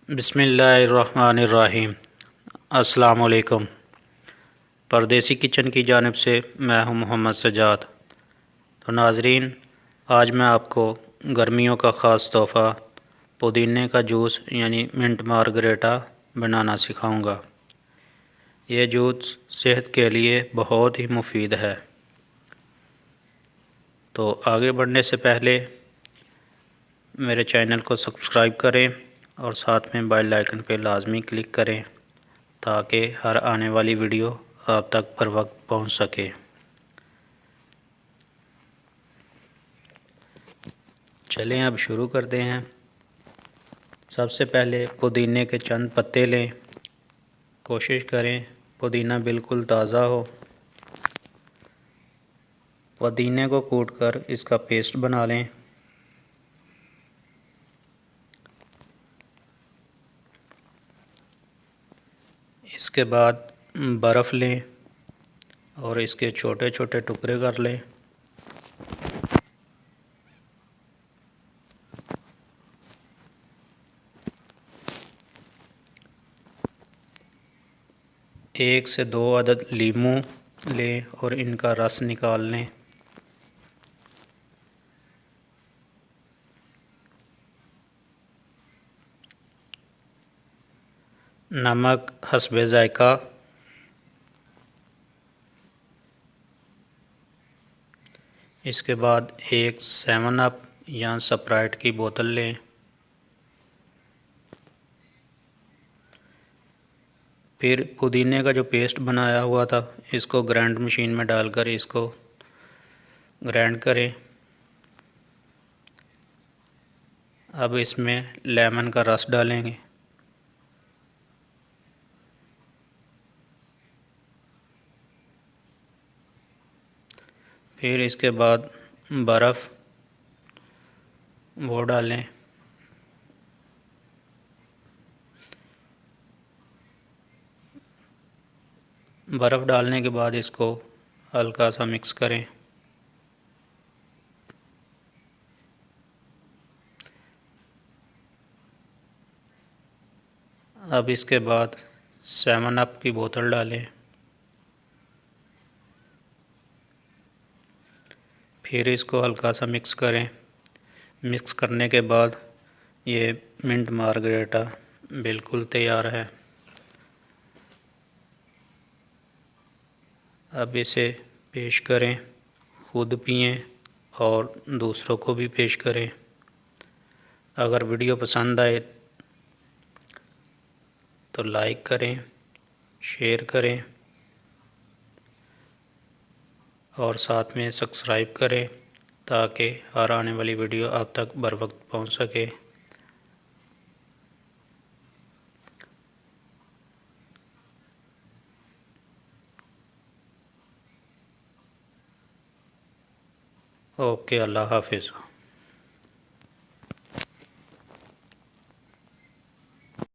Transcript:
बिस्मिल्लाहिर्रहमानिर्रहीम। अस्सलाम वालेकुम। परदेसी किचन की जानिब से मैं हूं मोहम्मद सजाद। तो नाज़रीन, आज मैं आपको गर्मियों का ख़ास तोहफ़ा पुदीने का जूस यानी मिंट मार्गरेटा बनाना सिखाऊंगा। ये जूस सेहत के लिए बहुत ही मुफीद है। तो आगे बढ़ने से पहले मेरे चैनल को सब्सक्राइब करें और साथ में बेल आइकन पर लाजमी क्लिक करें ताकि हर आने वाली वीडियो आप तक बर वक्त पहुँच सके। चलें अब शुरू करते हैं। सबसे पहले पुदीने के चंद पत्ते लें। कोशिश करें पुदीना बिल्कुल ताज़ा हो। पुदीने को कूटकर इसका पेस्ट बना लें। इसके बाद बर्फ़ लें और इसके छोटे छोटे टुकड़े कर लें। एक से दो अदद लीमू लें और इनका रस निकाल लें। नमक हस्बे ज़ायक़ा। इसके बाद एक 7 अप या स्प्राइट की बोतल लें। फिर पुदीने का जो पेस्ट बनाया हुआ था इसको ग्राइंड मशीन में डालकर इसको ग्राइंड करें। अब इसमें लेमन का रस डालेंगे। फिर इसके बाद बर्फ़ वो डालें। बर्फ़ डालने के बाद इसको हल्का सा मिक्स करें। अब इसके बाद 7 अप की बोतल डालें। फिर इसको हल्का सा मिक्स करें। मिक्स करने के बाद ये मिंट मार्गरेटा बिल्कुल तैयार है। अब इसे पेश करें, ख़ुद पिएं और दूसरों को भी पेश करें। अगर वीडियो पसंद आए तो लाइक करें, शेयर करें और साथ में सब्सक्राइब करें ताकि हर आने वाली वीडियो आप तक बर वक्त पहुँच सके। ओके, अल्लाह हाफिज़।